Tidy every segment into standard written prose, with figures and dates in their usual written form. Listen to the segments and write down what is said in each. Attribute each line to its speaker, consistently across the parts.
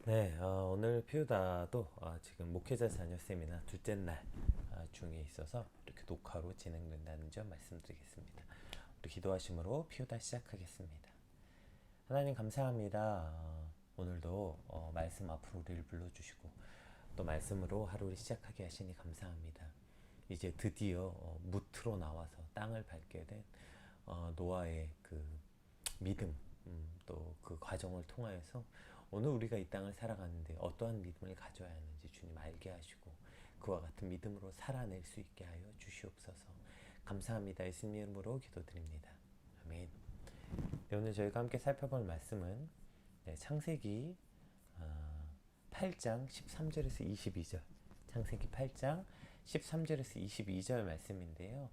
Speaker 1: 네, 오늘 피우다도 지금 목회자 자녀 세미나 둘째 날 중에 있어서 이렇게 녹화로 진행된다는 점 말씀드리겠습니다. 우리 기도하심으로 피우다 시작하겠습니다. 하나님 감사합니다. 오늘도 말씀 앞으로 우리를 불러주시고 또 말씀으로 하루를 시작하게 하시니 감사합니다. 이제 드디어 무트로 나와서 땅을 밟게 된 노아의 그 믿음, 또 그 과정을 통하여서 오늘 우리가 이 땅을 살아가는데 어떠한 믿음을 가져야 하는지 주님 알게 하시고 그와 같은 믿음으로 살아낼 수 있게 하여 주시옵소서. 감사합니다. 예수님 이름으로 기도드립니다. 아멘. 네, 오늘 저희가 함께 살펴볼 말씀은 창세기 8장 13절에서 22절, 창세기 8장 13절에서 22절 말씀인데요.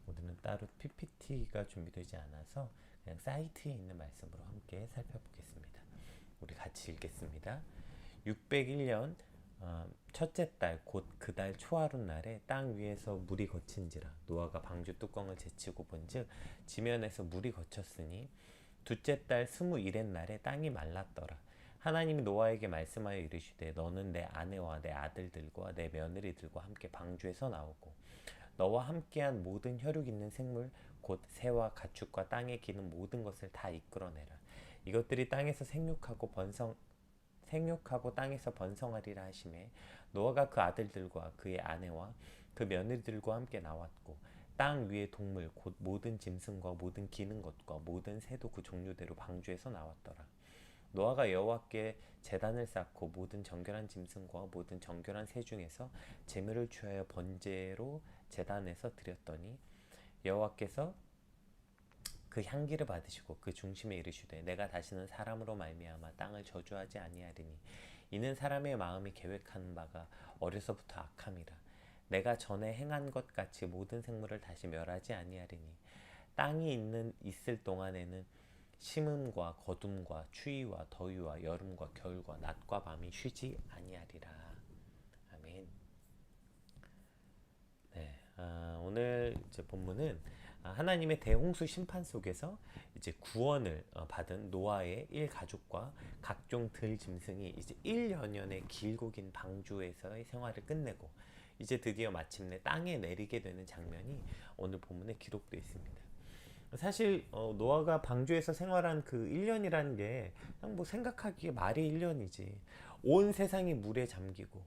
Speaker 1: 오늘은 따로 PPT가 준비되지 않아서 그냥 사이트에 있는 말씀으로 함께 살펴보겠습니다. 우리 같이 읽겠습니다. 601년 첫째 달 곧 그 달 초하룻 날에 땅 위에서 물이 거친지라 노아가 방주 뚜껑을 제치고 본즉 지면에서 물이 거쳤으니 둘째 달 21의 날에 땅이 말랐더라. 하나님이 노아에게 말씀하여 이르시되 너는 내 아내와 내 아들들과 내 며느리들과 함께 방주에서 나오고 너와 함께한 모든 혈육 있는 생물 곧 새와 가축과 땅에 기는 모든 것을 다 이끌어내라. 이것들이 땅에서 생육하고 땅에서 번성하리라 하시매 노아가 그 아들들과 그의 아내와 그 며느리들과 함께 나왔고 땅 위의 동물 곧 모든 짐승과 모든 기는 것과 모든 새도 그 종류대로 방주에서 나왔더라. 노아가 여호와께 제단을 쌓고 모든 정결한 짐승과 모든 정결한 새 중에서 제물을 취하여 번제로 제단에서 드렸더니 여호와께서 그 향기를 받으시고 그 중심에 이르시되 내가 다시는 사람으로 말미암아 땅을 저주하지 아니하리니 이는 사람의 마음이 계획하는 바가 어려서부터 악함이라. 내가 전에 행한 것 같이 모든 생물을 다시 멸하지 아니하리니 땅이 있을 동안에는 심음과 거둠과 추위와 더위와 여름과 겨울과 낮과 밤이 쉬지 아니하리라. 아멘. 네, 오늘 이제 본문은 하나님의 대홍수 심판 속에서 이제 구원을 받은 노아의 일가족과 각종 들짐승이 이제 1년여의 길고 긴 방주에서의 생활을 끝내고 이제 드디어 마침내 땅에 내리게 되는 장면이 오늘 본문에 기록되어 있습니다. 사실 노아가 방주에서 생활한 그 1년이라는 게 그냥 뭐 생각하기에 말이 1년이지 온 세상이 물에 잠기고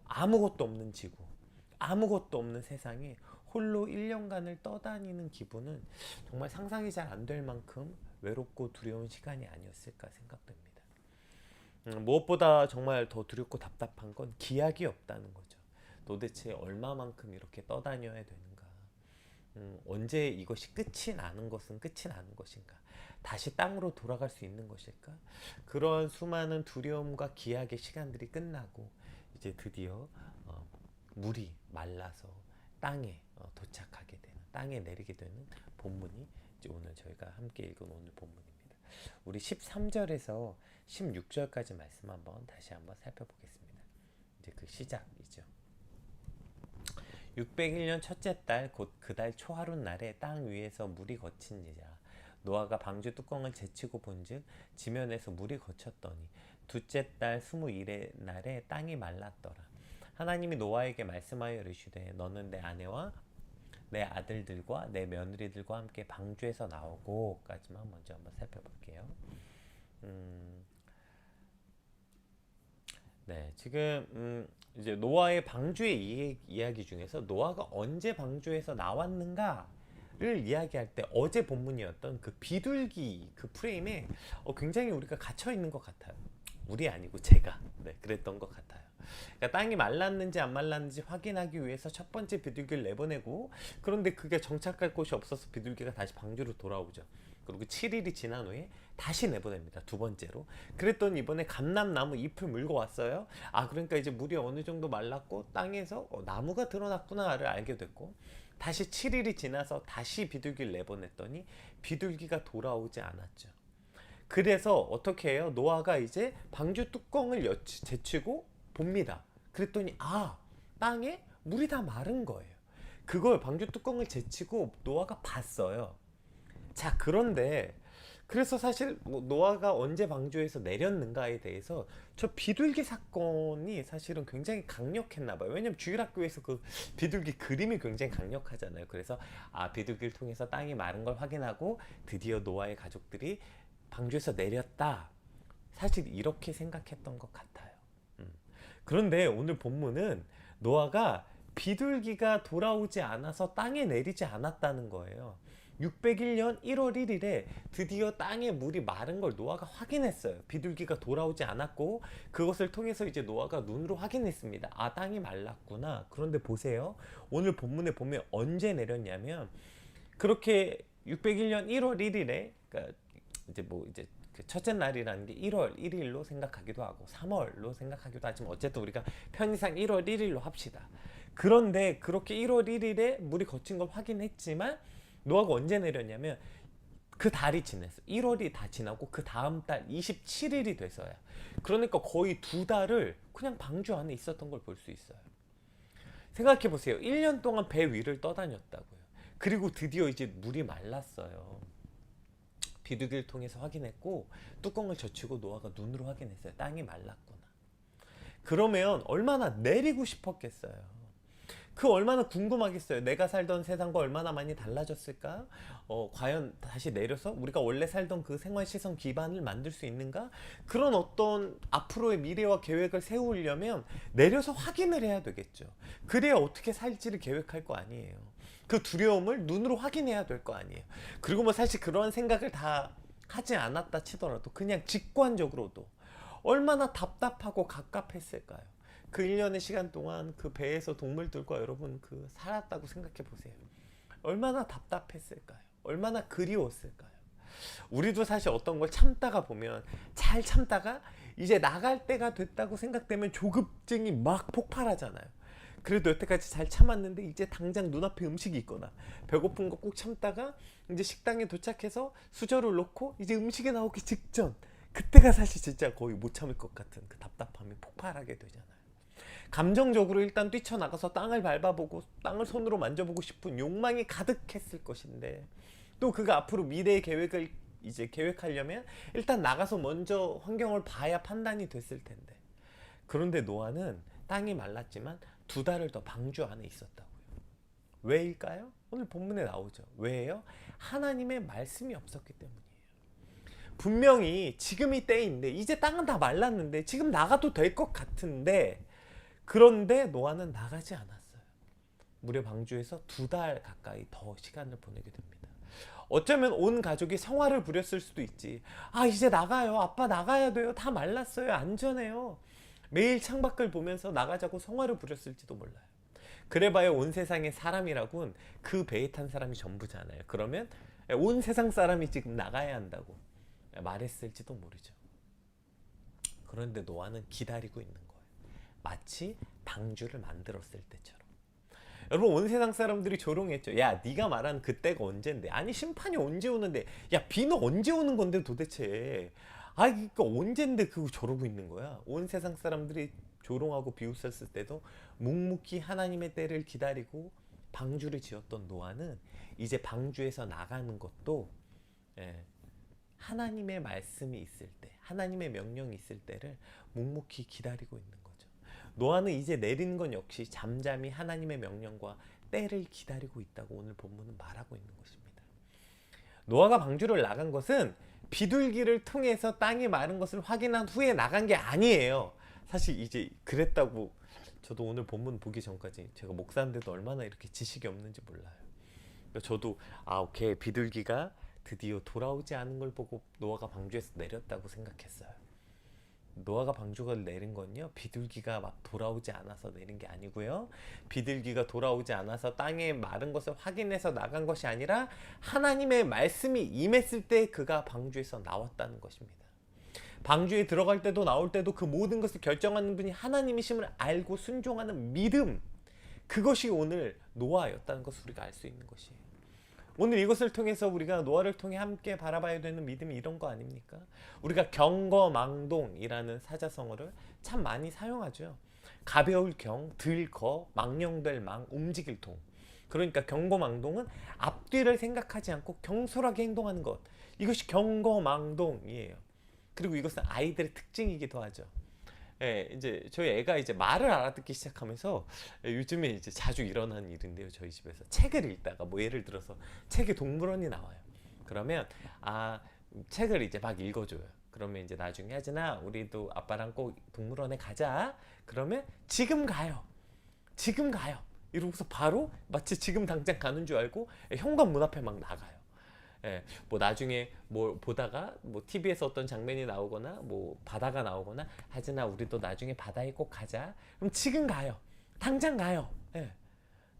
Speaker 1: 아무것도 없는 지구, 아무것도 없는 세상에 홀로 1년간을 떠다니는 기분은 정말 상상이 잘 안 될 만큼 외롭고 두려운 시간이 아니었을까 생각됩니다. 무엇보다 정말 더 두렵고 답답한 건 기약이 없다는 거죠. 도대체 얼마만큼 이렇게 떠다녀야 되는가? 언제 이것이 끝이 나는 것은 끝이 나는 것인가? 다시 땅으로 돌아갈 수 있는 것일까? 그런 수많은 두려움과 기약의 시간들이 끝나고 이제 드디어 물이 말라서 땅에 도착하게 되는, 땅에 내리게 되는 본문이 이제 오늘 저희가 함께 읽은 오늘 본문입니다. 우리 13절에서 16절까지 말씀 다시 한번 살펴보겠습니다. 이제 그 시작이죠. 601년 첫째 달 곧 그 달 초하룻 날에 땅 위에서 물이 거친지라 노아가 방주 뚜껑을 제치고 본즉 지면에서 물이 거쳤더니 둘째 달 21의 날에 땅이 말랐더라. 하나님이 노아에게 말씀하여 이르시되 너는 내 아내와 내 아들들과 내 며느리들과 함께 방주에서 나오고까지만 먼저 한번 살펴볼게요. 네, 지금 이제 노아의 방주의 이야기 중에서 노아가 언제 방주에서 나왔는가를 이야기할 때 어제 본문이었던 그 비둘기 그 프레임에 굉장히 우리가 갇혀 있는 것 같아요. 우리 아니고 제가 그랬던 것 같아요. 그러니까 땅이 말랐는지 안 말랐는지 확인하기 위해서 첫 번째 비둘기를 내보내고 그런데 그게 정착할 곳이 없어서 비둘기가 다시 방주로 돌아오죠. 그리고 7일이 지난 후에 다시 내보냅니다. 두 번째로. 그랬더니 이번에 감람나무 잎을 물고 왔어요. 그러니까 이제 물이 어느 정도 말랐고 땅에서 나무가 드러났구나를 알게 됐고 다시 7일이 지나서 다시 비둘기를 내보냈더니 비둘기가 돌아오지 않았죠. 그래서 어떻게 해요? 노아가 이제 방주 뚜껑을 제치고 봅니다. 그랬더니 땅에 물이 다 마른 거예요. 그걸 방주 뚜껑을 제치고 노아가 봤어요. 자, 그런데 그래서 사실 뭐 노아가 언제 방주에서 내렸는가에 대해서 저 비둘기 사건이 사실은 굉장히 강력했나 봐요. 왜냐면 주일학교에서 그 비둘기 그림이 굉장히 강력하잖아요. 그래서 비둘기를 통해서 땅이 마른 걸 확인하고 드디어 노아의 가족들이 방주에서 내렸다. 사실 이렇게 생각했던 것 같아요. 그런데 오늘 본문은 노아가 비둘기가 돌아오지 않아서 땅에 내리지 않았다는 거예요. 601년 1월 1일에 드디어 땅에 물이 마른 걸 노아가 확인했어요. 비둘기가 돌아오지 않았고 그것을 통해서 이제 노아가 눈으로 확인했습니다. 땅이 말랐구나. 그런데 보세요. 오늘 본문에 보면 언제 내렸냐면 그렇게 601년 1월 1일에 그러니까 이제 그 첫째 날이라는 게 1월 1일로 생각하기도 하고 3월로 생각하기도 하지만 어쨌든 우리가 편의상 1월 1일로 합시다. 그런데 그렇게 1월 1일에 물이 거친 걸 확인했지만 노아가 언제 내렸냐면 그 달이 지났어. 1월이 다 지나고 그 다음 달 27일이 돼서야. 그러니까 거의 2달을 그냥 방주 안에 있었던 걸 볼 수 있어요. 생각해 보세요. 1년 동안 배 위를 떠다녔다고요. 그리고 드디어 이제 물이 말랐어요. 비둘기를 통해서 확인했고 뚜껑을 젖히고 노아가 눈으로 확인했어요. 땅이 말랐구나. 그러면 얼마나 내리고 싶었겠어요. 그 얼마나 궁금하겠어요. 내가 살던 세상과 얼마나 많이 달라졌을까? 과연 다시 내려서 우리가 원래 살던 그 생활시설 기반을 만들 수 있는가? 그런 어떤 앞으로의 미래와 계획을 세우려면 내려서 확인을 해야 되겠죠. 그래야 어떻게 살지를 계획할 거 아니에요. 그 두려움을 눈으로 확인해야 될 거 아니에요. 그리고 뭐 사실 그런 생각을 다 하지 않았다 치더라도 그냥 직관적으로도 얼마나 답답하고 갑갑했을까요? 그 1년의 시간 동안 그 배에서 동물들과 여러분 그 살았다고 생각해 보세요. 얼마나 답답했을까요? 얼마나 그리웠을까요? 우리도 사실 어떤 걸 참다가 보면 잘 참다가 이제 나갈 때가 됐다고 생각되면 조급증이 막 폭발하잖아요. 그래도 여태까지 잘 참았는데 이제 당장 눈앞에 음식이 있거나 배고픈 거 꾹 참다가 이제 식당에 도착해서 수저를 놓고 이제 음식이 나오기 직전 그때가 사실 진짜 거의 못 참을 것 같은 그 답답함이 폭발하게 되잖아요. 감정적으로 일단 뛰쳐나가서 땅을 밟아보고 땅을 손으로 만져보고 싶은 욕망이 가득했을 것인데 또 그가 앞으로 미래의 계획을 이제 계획하려면 일단 나가서 먼저 환경을 봐야 판단이 됐을 텐데 그런데 노아는 땅이 말랐지만 2달을 더 방주 안에 있었다고요. 왜일까요? 오늘 본문에 나오죠. 왜예요? 하나님의 말씀이 없었기 때문이에요. 분명히 지금이 때인데 이제 땅은 다 말랐는데 지금 나가도 될 것 같은데 그런데 노아는 나가지 않았어요. 무려 방주에서 2달 가까이 더 시간을 보내게 됩니다. 어쩌면 온 가족이 성화를 부렸을 수도 있지. 이제 나가요. 아빠 나가야 돼요. 다 말랐어요. 안전해요. 매일 창밖을 보면서 나가자고 성화를 부렸을지도 몰라요. 그래봐야 온 세상의 사람이라곤 그 배에 탄 사람이 전부잖아요. 그러면 온 세상 사람이 지금 나가야 한다고 말했을지도 모르죠. 그런데 노아는 기다리고 있는 거예요. 마치 방주를 만들었을 때처럼. 여러분 온 세상 사람들이 조롱했죠. 야 네가 말한 그때가 언젠데. 아니 심판이 언제 오는데. 야 비는 언제 오는 건데 도대체. 그러니까 언젠데 그거 저러고 있는 거야. 온 세상 사람들이 조롱하고 비웃었을 때도 묵묵히 하나님의 때를 기다리고 방주를 지었던 노아는 이제 방주에서 나가는 것도 하나님의 말씀이 있을 때 하나님의 명령이 있을 때를 묵묵히 기다리고 있는 거죠. 노아는 이제 내리는 건 역시 잠잠히 하나님의 명령과 때를 기다리고 있다고 오늘 본문은 말하고 있는 것입니다. 노아가 방주를 나간 것은 비둘기를 통해서 땅이 마른 것을 확인한 후에 나간 게 아니에요. 사실 이제 그랬다고 저도 오늘 본문 보기 전까지 제가 목사인데도 얼마나 이렇게 지식이 없는지 몰라요. 저도 오케이 비둘기가 드디어 돌아오지 않은 걸 보고 노아가 방주에서 내렸다고 생각했어요. 노아가 방주를 내린 건요 비둘기가 막 돌아오지 않아서 내린 게 아니고요 비둘기가 돌아오지 않아서 땅에 마른 것을 확인해서 나간 것이 아니라 하나님의 말씀이 임했을 때 그가 방주에서 나왔다는 것입니다. 방주에 들어갈 때도 나올 때도 그 모든 것을 결정하는 분이 하나님이심을 알고 순종하는 믿음, 그것이 오늘 노아였다는 것을 우리가 알 수 있는 것이에요. 오늘 이것을 통해서 우리가 노아를 통해 함께 바라봐야 되는 믿음이 이런 거 아닙니까? 우리가 경거망동이라는 사자성어를 참 많이 사용하죠. 가벼울 경, 들거, 망령될 망, 움직일 동. 그러니까 경거망동은 앞뒤를 생각하지 않고 경솔하게 행동하는 것. 이것이 경거망동이에요. 그리고 이것은 아이들의 특징이기도 하죠. 예, 이제 저희 애가 이제 말을 알아듣기 시작하면서 요즘에 이제 자주 일어나는 일인데요. 저희 집에서 책을 읽다가 뭐 예를 들어서 책에 동물원이 나와요. 그러면 책을 이제 막 읽어줘요. 그러면 이제 나중에 하진아 우리도 아빠랑 꼭 동물원에 가자. 그러면 지금 가요. 지금 가요. 이러고서 바로 마치 지금 당장 가는 줄 알고 현관 문 앞에 막 나가요. 예, 뭐 나중에 뭐 보다가 뭐 TV에서 어떤 장면이 나오거나 뭐 바다가 나오거나 하진아 우리도 나중에 바다에 꼭 가자. 그럼 지금 가요. 당장 가요. 예.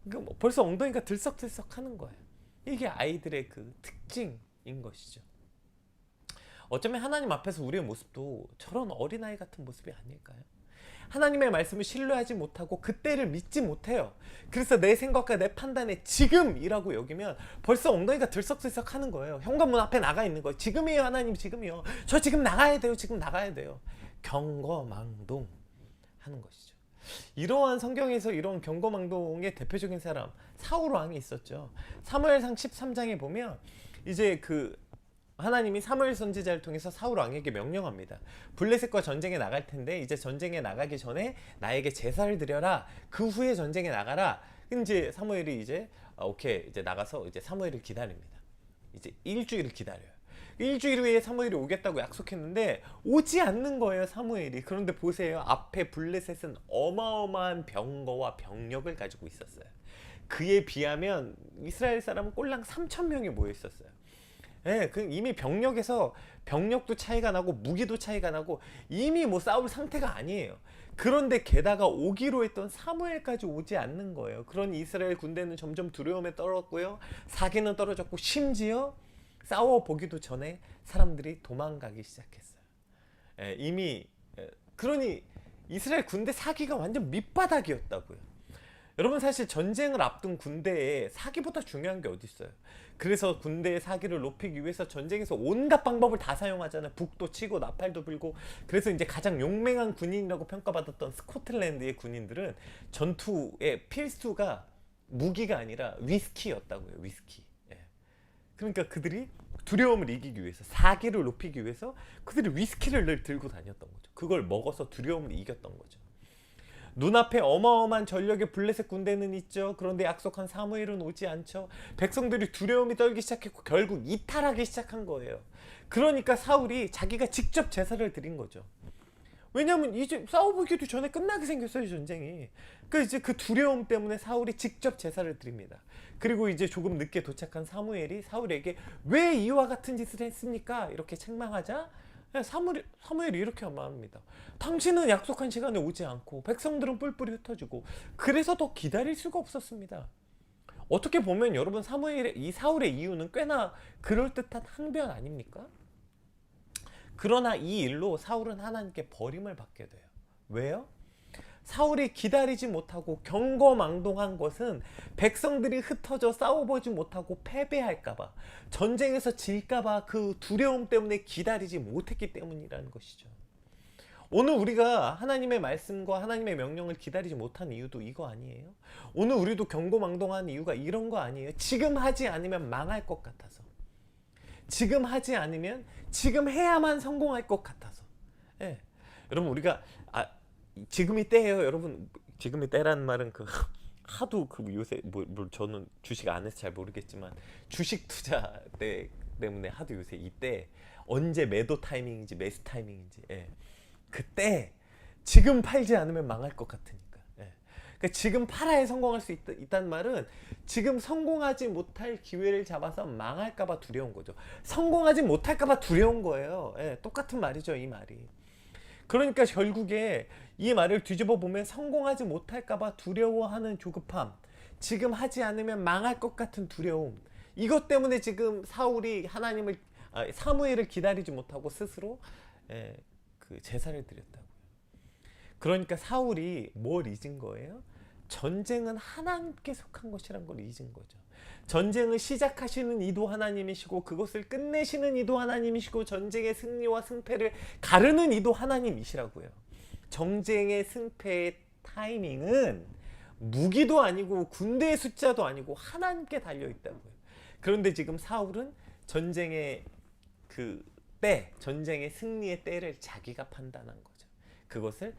Speaker 1: 그러니까 뭐 벌써 엉덩이가 들썩들썩 하는 거예요. 이게 아이들의 그 특징인 것이죠. 어쩌면 하나님 앞에서 우리의 모습도 저런 어린아이 같은 모습이 아닐까요? 하나님의 말씀을 신뢰하지 못하고 그때를 믿지 못해요. 그래서 내 생각과 내 판단에 지금이라고 여기면 벌써 엉덩이가 들썩들썩 하는 거예요. 현관문 앞에 나가 있는 거예요. 지금이에요 하나님 지금이요. 저 지금 나가야 돼요. 지금 나가야 돼요. 경거망동 하는 것이죠. 이러한 성경에서 이런 경거망동의 대표적인 사람 사울 왕이 있었죠. 사무엘상 13장에 보면 이제 하나님이 사무엘 선지자를 통해서 사울 왕에게 명령합니다. 블레셋과 전쟁에 나갈 텐데 이제 전쟁에 나가기 전에 나에게 제사를 드려라. 그 후에 전쟁에 나가라. 이제 사무엘이 이제 오케이 이제 나가서 이제 사무엘을 기다립니다. 이제 일주일을 기다려요. 일주일 후에 사무엘이 오겠다고 약속했는데 오지 않는 거예요 사무엘이. 그런데 보세요 앞에 블레셋은 어마어마한 병거와 병력을 가지고 있었어요. 그에 비하면 이스라엘 사람은 꼴랑 3,000명이 모여 있었어요. 예, 이미 병력도 차이가 나고 무기도 차이가 나고 이미 뭐 싸울 상태가 아니에요. 그런데 게다가 오기로 했던 사무엘까지 오지 않는 거예요. 그러니 이스라엘 군대는 점점 두려움에 떨었고요. 사기는 떨어졌고 심지어 싸워보기도 전에 사람들이 도망가기 시작했어요. 예, 그러니 이스라엘 군대 사기가 완전 밑바닥이었다고요. 여러분 사실 전쟁을 앞둔 군대에 사기보다 중요한 게 어디 있어요? 그래서 군대의 사기를 높이기 위해서 전쟁에서 온갖 방법을 다 사용하잖아요. 북도 치고 나팔도 불고. 그래서 이제 가장 용맹한 군인이라고 평가받았던 스코틀랜드의 군인들은 전투의 필수가 무기가 아니라 위스키였다고요. 위스키. 예. 그러니까 그들이 두려움을 이기기 위해서 사기를 높이기 위해서 그들이 위스키를 늘 들고 다녔던 거죠. 그걸 먹어서 두려움을 이겼던 거죠. 눈앞에 어마어마한 전력의 블레셋 군대는 있죠. 그런데 약속한 사무엘은 오지 않죠. 백성들이 두려움이 떨기 시작했고 결국 이탈하기 시작한 거예요. 그러니까 사울이 자기가 직접 제사를 드린 거죠. 왜냐하면 이제 싸워보기도 전에 끝나게 생겼어요 전쟁이. 그러니까 이제 그 두려움 때문에 사울이 직접 제사를 드립니다. 그리고 이제 조금 늦게 도착한 사무엘이 사울에게 왜 이와 같은 짓을 했습니까? 이렇게 책망하자 사무엘이 이렇게 말합니다. 당신은 약속한 시간에 오지 않고 백성들은 뿔뿔이 흩어지고 그래서 더 기다릴 수가 없었습니다. 어떻게 보면 여러분 이 사울의 이유는 꽤나 그럴듯한 항변 아닙니까? 그러나 이 일로 사울은 하나님께 버림을 받게 돼요. 왜요? 사울이 기다리지 못하고 경거망동한 것은 백성들이 흩어져 싸워보지 못하고 패배할까봐, 전쟁에서 질까봐 그 두려움 때문에 기다리지 못했기 때문이라는 것이죠. 오늘 우리가 하나님의 말씀과 하나님의 명령을 기다리지 못한 이유도 이거 아니에요? 오늘 우리도 경거망동한 이유가 이런 거 아니에요? 지금 하지 않으면 망할 것 같아서, 지금 하지 않으면 지금 해야만 성공할 것 같아서. 예. 여러분 우리가 지금이 때예요. 여러분 지금이 때라는 말은 하도 요새 뭐 저는 주식 안 해서 잘 모르겠지만 주식 투자 때문에 하도 요새 이때 언제 매도 타이밍인지 매수 타이밍인지, 예. 그때 지금 팔지 않으면 망할 것 같으니까. 예. 그러니까 지금 팔아야 성공할 수 있다는 말은 지금 성공하지 못할 기회를 잡아서 망할까봐 두려운 거죠. 성공하지 못할까봐 두려운 거예요. 예. 똑같은 말이죠 이 말이. 그러니까 결국에 이 말을 뒤집어 보면 성공하지 못할까봐 두려워하는 조급함, 지금 하지 않으면 망할 것 같은 두려움, 이것 때문에 지금 사무엘을 기다리지 못하고 스스로 그 제사를 드렸다고요. 그러니까 사울이 뭘 잊은 거예요? 전쟁은 하나님께 속한 것이란 걸 잊은 거죠. 전쟁을 시작하시는 이도 하나님이시고 그것을 끝내시는 이도 하나님이시고 전쟁의 승리와 승패를 가르는 이도 하나님이시라고요. 전쟁의 승패의 타이밍은 무기도 아니고 군대의 숫자도 아니고 하나님께 달려 있다고요. 그런데 지금 사울은 전쟁의 그 전쟁의 승리의 때를 자기가 판단한 거죠. 그것을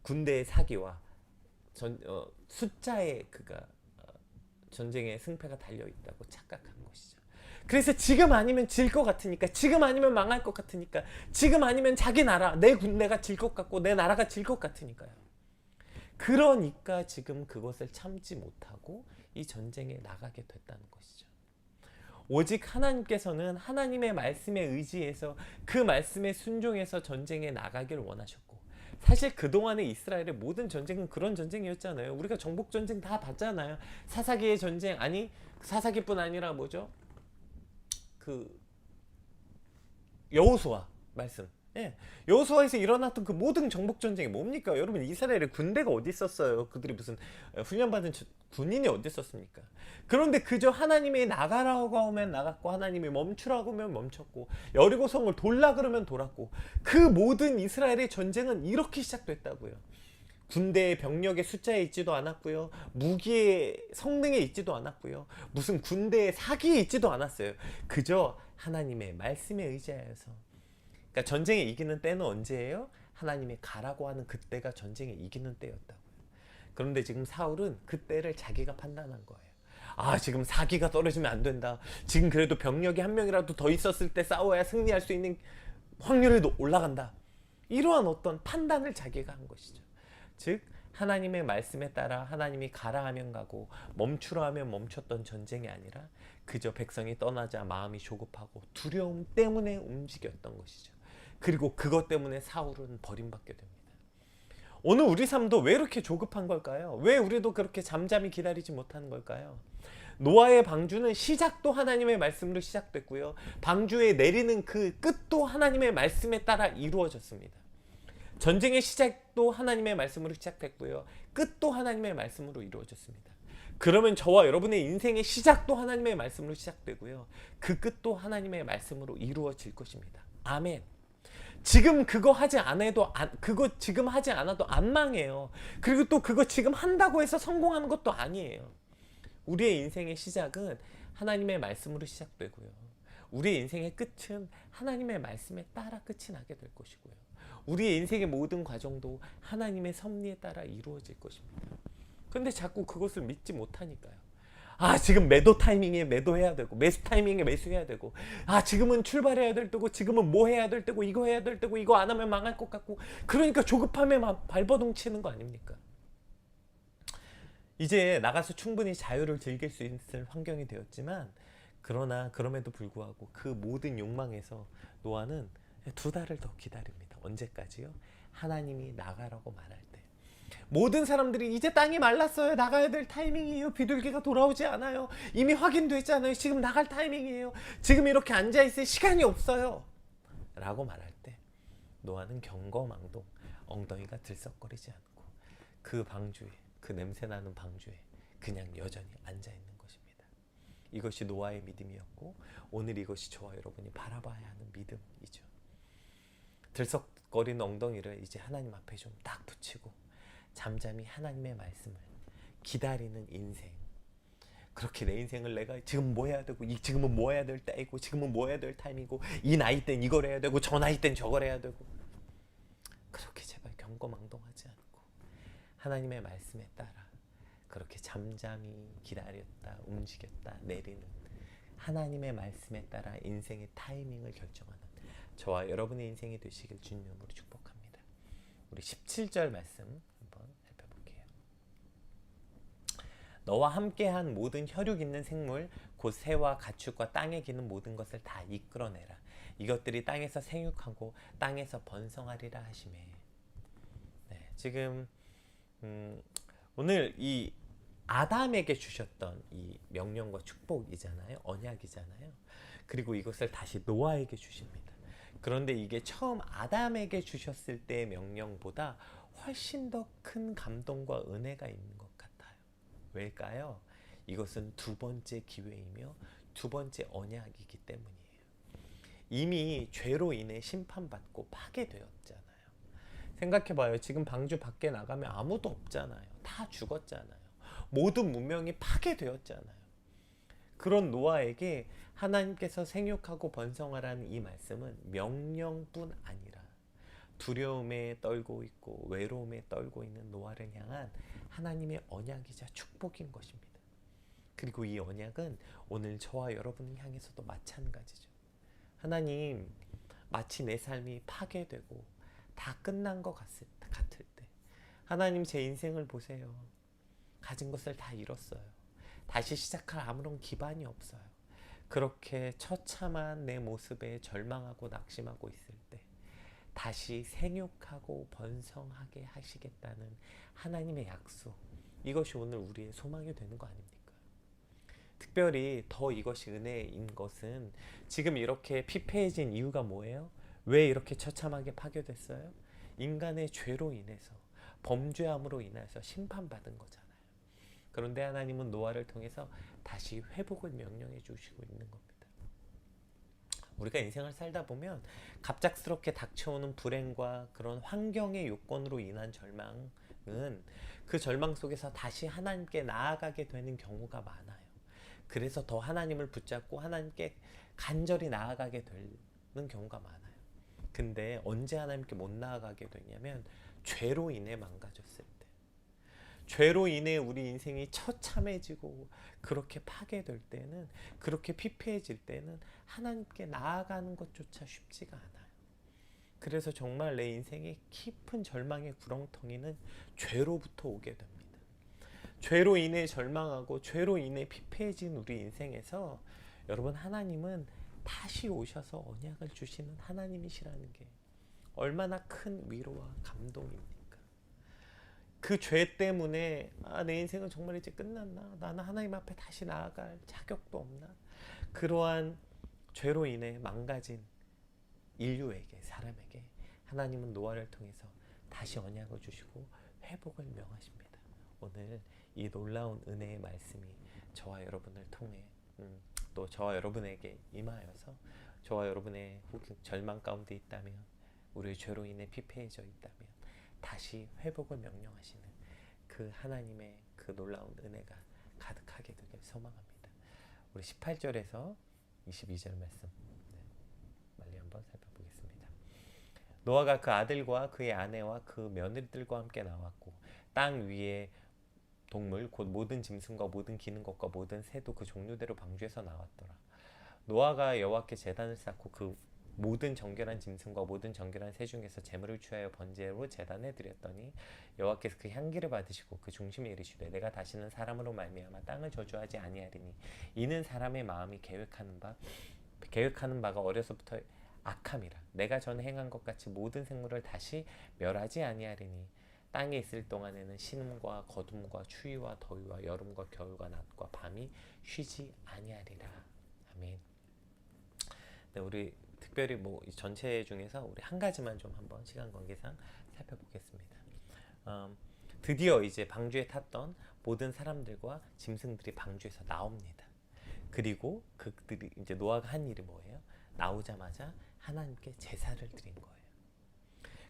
Speaker 1: 군대의 사기와 숫자의 전쟁의 승패가 달려 있다고 착각한 것이죠. 그래서 지금 아니면 질 것 같으니까, 지금 아니면 망할 것 같으니까, 지금 아니면 자기 나라, 내 군대가 질 것 같고 내 나라가 질 것 같으니까요. 그러니까 지금 그것을 참지 못하고 이 전쟁에 나가게 됐다는 것이죠. 오직 하나님께서는 하나님의 말씀에 의지해서 그 말씀에 순종해서 전쟁에 나가길 원하셨고, 사실 그동안의 이스라엘의 모든 전쟁은 그런 전쟁이었잖아요. 우리가 정복 전쟁 다 봤잖아요. 사사기의 전쟁, 아니 사사기뿐 아니라 뭐죠? 여호수아 말씀. 예. 여호수아에서 일어났던 그 모든 정복 전쟁이 뭡니까? 여러분, 이스라엘의 군대가 어디 있었어요? 그들이 무슨 훈련받은 군인이 어디 있었습니까? 그런데 그저 하나님이 나가라고 하면 나갔고, 하나님이 멈추라고 하면 멈췄고, 여리고 성을 돌라 그러면 돌았고, 그 모든 이스라엘의 전쟁은 이렇게 시작됐다고요. 군대의 병력의 숫자에 있지도 않았고요. 무기의 성능에 있지도 않았고요. 무슨 군대의 사기에 있지도 않았어요. 그저 하나님의 말씀에 의지하여서. 그러니까 전쟁에 이기는 때는 언제예요? 하나님의 가라고 하는 그때가 전쟁에 이기는 때였다고요. 그런데 지금 사울은 그때를 자기가 판단한 거예요. 아, 지금 사기가 떨어지면 안 된다. 지금 그래도 병력이 한 명이라도 더 있었을 때 싸워야 승리할 수 있는 확률이 올라간다. 이러한 어떤 판단을 자기가 한 것이죠. 즉 하나님의 말씀에 따라 하나님이 가라 하면 가고 멈추라 하면 멈췄던 전쟁이 아니라 그저 백성이 떠나자 마음이 조급하고 두려움 때문에 움직였던 것이죠. 그리고 그것 때문에 사울은 버림받게 됩니다. 오늘 우리 삶도 왜 이렇게 조급한 걸까요? 왜 우리도 그렇게 잠잠히 기다리지 못하는 걸까요? 노아의 방주는 시작도 하나님의 말씀으로 시작됐고요. 방주에 내리는 그 끝도 하나님의 말씀에 따라 이루어졌습니다. 전쟁의 시작도 하나님의 말씀으로 시작됐고요. 끝도 하나님의 말씀으로 이루어졌습니다. 그러면 저와 여러분의 인생의 시작도 하나님의 말씀으로 시작되고요. 그 끝도 하나님의 말씀으로 이루어질 것입니다. 아멘. 지금 그거 하지 않아도 그거 지금 하지 않아도 안 망해요. 그리고 또 그거 지금 한다고 해서 성공하는 것도 아니에요. 우리의 인생의 시작은 하나님의 말씀으로 시작되고요. 우리의 인생의 끝은 하나님의 말씀에 따라 끝이 나게 될 것이고요. 우리의 인생의 모든 과정도 하나님의 섭리에 따라 이루어질 것입니다. 그런데 자꾸 그것을 믿지 못하니까요. 아, 지금 매도 타이밍에 매도해야 되고, 매수 타이밍에 매수해야 되고, 아, 지금은 출발해야 될 때고, 지금은 뭐 해야 될 때고, 이거 해야 될 때고, 이거 안 하면 망할 것 같고, 그러니까 조급함에 발버둥 치는 거 아닙니까? 이제 나가서 충분히 자유를 즐길 수 있을 환경이 되었지만, 그러나 그럼에도 불구하고 그 모든 욕망에서 노아는 2달을 더 기다립니다. 언제까지요? 하나님이 나가라고 말할 때. 모든 사람들이 이제 땅이 말랐어요. 나가야 될 타이밍이에요. 비둘기가 돌아오지 않아요. 이미 확인됐잖아요. 지금 나갈 타이밍이에요. 지금 이렇게 앉아있을 시간이 없어요. 라고 말할 때 노아는 경거망동, 엉덩이가 들썩거리지 않고 그 방주에, 그 냄새나는 방주에 그냥 여전히 앉아있는 것입니다. 이것이 노아의 믿음이었고 오늘 이것이 저와 여러분이 바라봐야 하는 믿음이죠. 들썩거리는 엉덩이를 이제 하나님 앞에 좀 딱 붙이고 잠잠히 하나님의 말씀을 기다리는 인생. 그렇게 내 인생을 내가 지금 뭐 해야 되고, 지금은 뭐 해야 될 때이고, 지금은 뭐 해야 될 타임이고, 이 나이 땐 이걸 해야 되고, 저 나이 땐 저걸 해야 되고, 그렇게 제발 경거망동하지 않고 하나님의 말씀에 따라 그렇게 잠잠히 기다렸다 움직였다 내리는 하나님의 말씀에 따라 인생의 타이밍을 결정하는 저와 여러분의 인생이 되시길 주님으로 축복합니다. 우리 17절 말씀 한번 살펴볼게요. 너와 함께한 모든 혈육 있는 생물 곧 새와 가축과 땅에 기는 모든 것을 다 이끌어내라. 이것들이 땅에서 생육하고 땅에서 번성하리라 하시매. 네, 지금 오늘 이 아담에게 주셨던 이 명령과 축복이잖아요. 언약이잖아요. 그리고 이것을 다시 노아에게 주십니다. 그런데 이게 처음 아담에게 주셨을 때의 명령보다 훨씬 더 큰 감동과 은혜가 있는 것 같아요. 왜일까요? 이것은 2번째 기회이며 2번째 언약이기 때문이에요. 이미 죄로 인해 심판받고 파괴되었잖아요. 생각해봐요. 지금 방주 밖에 나가면 아무도 없잖아요. 다 죽었잖아요. 모든 문명이 파괴되었잖아요. 그런 노아에게 하나님께서 생육하고 번성하라는 이 말씀은 명령뿐 아니라 두려움에 떨고 있고 외로움에 떨고 있는 노아를 향한 하나님의 언약이자 축복인 것입니다. 그리고 이 언약은 오늘 저와 여러분을 향해서도 마찬가지죠. 하나님, 마치 내 삶이 파괴되고 다 끝난 것 같을 때 하나님, 제 인생을 보세요. 가진 것을 다 잃었어요. 다시 시작할 아무런 기반이 없어요. 그렇게 처참한 내 모습에 절망하고 낙심하고 있을 때 다시 생육하고 번성하게 하시겠다는 하나님의 약속, 이것이 오늘 우리의 소망이 되는 거 아닙니까? 특별히 더 이것이 은혜인 것은 지금 이렇게 피폐해진 이유가 뭐예요? 왜 이렇게 처참하게 파괴됐어요? 인간의 죄로 인해서, 범죄함으로 인해서 심판받은 거잖아요. 그런데 하나님은 노아를 통해서 다시 회복을 명령해 주시고 있는 겁니다. 우리가 인생을 살다 보면 갑작스럽게 닥쳐오는 불행과 그런 환경의 요건으로 인한 절망은 그 절망 속에서 다시 하나님께 나아가게 되는 경우가 많아요. 그래서 더 하나님을 붙잡고 하나님께 간절히 나아가게 되는 경우가 많아요. 근데 언제 하나님께 못 나아가게 되냐면 죄로 인해 망가졌을 때, 죄로 인해 우리 인생이 처참해지고 그렇게 파괴될 때는, 그렇게 피폐해질 때는 하나님께 나아가는 것조차 쉽지가 않아요. 그래서 정말 내 인생의 깊은 절망의 구렁텅이는 죄로부터 오게 됩니다. 죄로 인해 절망하고 죄로 인해 피폐해진 우리 인생에서 여러분, 하나님은 다시 오셔서 언약을 주시는 하나님이시라는 게 얼마나 큰 위로와 감동입니까? 그 죄 때문에 내 인생은 정말 이제 끝났나? 나는 하나님 앞에 다시 나아갈 자격도 없나? 그러한 죄로 인해 망가진 인류에게, 사람에게 하나님은 노아를 통해서 다시 언약을 주시고 회복을 명하십니다. 오늘 이 놀라운 은혜의 말씀이 저와 여러분을 통해 또 저와 여러분에게 임하여서 저와 여러분의 혹은 절망 가운데 있다면, 우리의 죄로 인해 피폐해져 있다면 다시 회복을 명령하시는 그 하나님의 그 놀라운 은혜가 가득하게 되길 소망합니다. 우리 18절에서 22절 말씀 빨리 한번 살펴보겠습니다. 노아가 그 아들과 그의 아내와 그 며느리들과 함께 나왔고 땅 위에 동물 곧 모든 짐승과 모든 기는 것과 모든 새도 그 종류대로 방주에서 나왔더라. 노아가 여호와께 제단을 쌓고 그 모든 정결한 짐승과 모든 정결한 새 중에서 제물을 취하여 번제로 제단에 드렸더니 여호와께서 그 향기를 받으시고 그 중심에 이르시되 내가 다시는 사람으로 말미암아 땅을 저주하지 아니하리니 이는 사람의 마음이 계획하는 바가 어려서부터 악함이라. 내가 전에 행한 것 같이 모든 생물을 다시 멸하지 아니하리니 땅에 있을 동안에는 신음과 거둠과 추위와 더위와 여름과 겨울과 낮과 밤이 쉬지 아니하리라. 아멘. 네, 우리 특별히 이 전체 중에서 우리 한 가지만 좀 한번 시간 관계상 살펴보겠습니다. 드디어 이제 방주에 탔던 모든 사람들과 짐승들이 방주에서 나옵니다. 그리고 그들이 이제 노아가 한 일이 뭐예요? 나오자마자 하나님께 제사를 드린 거예요.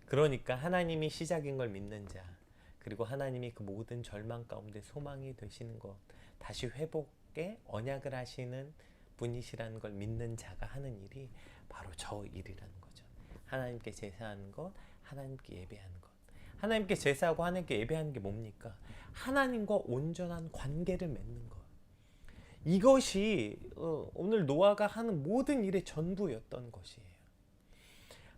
Speaker 1: 그러니까 하나님이 시작인 걸 믿는 자, 그리고 하나님이 그 모든 절망 가운데 소망이 되시는 것, 다시 회복의 언약을 하시는 분이시라는 걸 믿는 자가 하는 일이 바로 저 일이라는 거죠. 하나님께 제사하는 것, 하나님께 예배하는 것. 하나님께 제사하고 하나님께 예배하는 게 뭡니까? 하나님과 온전한 관계를 맺는 것. 이것이 오늘 노아가 하는 모든 일의 전부였던 것이에요.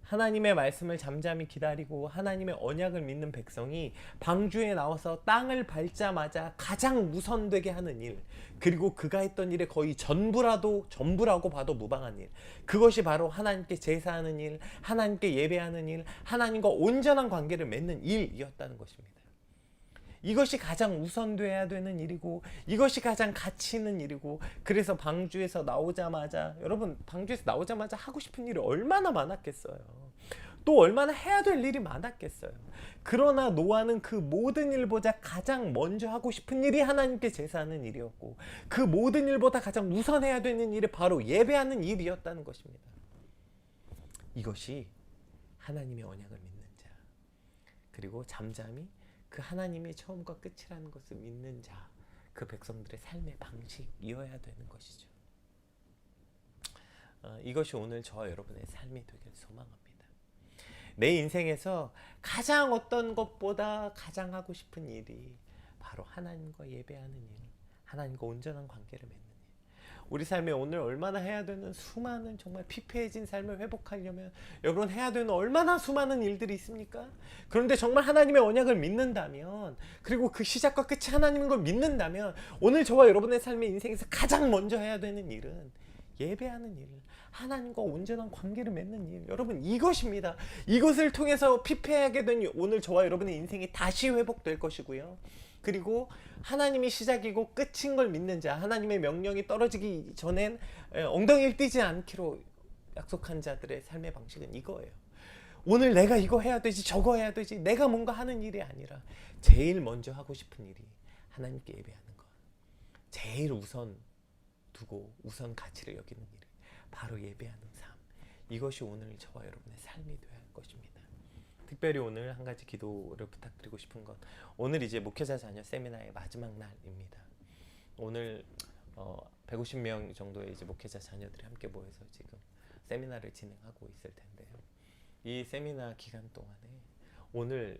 Speaker 1: 하나님의 말씀을 잠잠히 기다리고 하나님의 언약을 믿는 백성이 방주에 나와서 땅을 밟자마자 가장 우선되게 하는 일, 그리고 그가 했던 일의 거의 전부라고 봐도 무방한 일, 그것이 바로 하나님께 제사하는 일, 하나님께 예배하는 일, 하나님과 온전한 관계를 맺는 일이었다는 것입니다. 이것이 가장 우선돼야 되는 일이고, 이것이 가장 가치 있는 일이고, 그래서 방주에서 나오자마자, 여러분 방주에서 나오자마자 하고 싶은 일이 얼마나 많았겠어요. 또 얼마나 해야 될 일이 많았겠어요. 그러나 노아는 그 모든 일보다 가장 먼저 하고 싶은 일이 하나님께 제사하는 일이었고, 그 모든 일보다 가장 우선해야 되는 일이 바로 예배하는 일이었다는 것입니다. 이것이 하나님의 언약을 믿는 자, 그리고 잠잠히 그 하나님이 처음과 끝이라는 것을 믿는 자, 그 백성들의 삶의 방식이어야 되는 것이죠. 이것이 오늘 저와 여러분의 삶이 되길 소망합니다. 내 인생에서 가장 어떤 것보다 가장 하고 싶은 일이 바로 하나님과 예배하는 일, 하나님과 온전한 관계를 맺는 일. 우리 삶에 오늘 얼마나 해야 되는 수많은 정말 피폐해진 삶을 회복하려면 여러분 해야 되는 얼마나 수많은 일들이 있습니까? 그런데 정말 하나님의 언약을 믿는다면, 그리고 그 시작과 끝이 하나님인 걸 믿는다면, 오늘 저와 여러분의 삶의 인생에서 가장 먼저 해야 되는 일은 예배하는 일, 하나님과 온전한 관계를 맺는 일. 여러분, 이것입니다. 이것을 통해서 피폐하게 된 오늘 저와 여러분의 인생이 다시 회복될 것이고요. 그리고 하나님이 시작이고 끝인 걸 믿는 자, 하나님의 명령이 떨어지기 전엔 엉덩이를 띄지 않기로 약속한 자들의 삶의 방식은 이거예요. 오늘 내가 이거 해야 되지, 저거 해야 되지, 내가 뭔가 하는 일이 아니라 제일 먼저 하고 싶은 일이 하나님께 예배하는 것, 제일 우선 두고 우선 가치를 여기는 일, 바로 예배하는 삶. 이것이 오늘 저와 여러분의 삶이 되어야 할 것입니다. 특별히 오늘 한 가지 기도를 부탁드리고 싶은 건, 오늘 이제 목회자 자녀 세미나의 마지막 날입니다. 오늘 150명 정도의 이제 목회자 자녀들이 함께 모여서 지금 세미나를 진행하고 있을 텐데요. 이 세미나 기간 동안에 오늘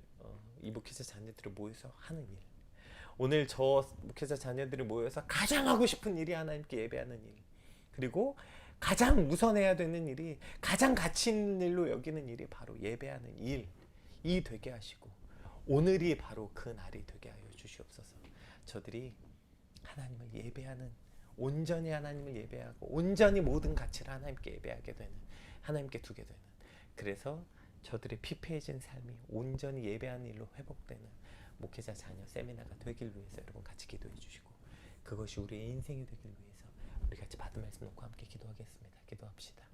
Speaker 1: 이 목회자 자녀들이 모여서 하는 일, 오늘 저 목회자 자녀들이 모여서 가장 하고 싶은 일이 하나님께 예배하는 일, 그리고 가장 우선해야 되는 일이, 가장 가치 있는 일로 여기는 일이 바로 예배하는 일이 되게 하시고, 오늘이 바로 그 날이 되게 하여 주시옵소서. 저들이 하나님을 예배하는, 온전히 하나님을 예배하고 온전히 모든 가치를 하나님께 예배하게 되는, 하나님께 두게 되는, 그래서 저들의 피폐해진 삶이 온전히 예배하는 일로 회복되는 목회자 자녀 세미나가 되길 위해서 여러분 같이 기도해 주시고, 그것이 우리의 인생이 되길 위해서 우리 같이 받은 말씀 놓고 함께 기도하겠습니다. 기도합시다.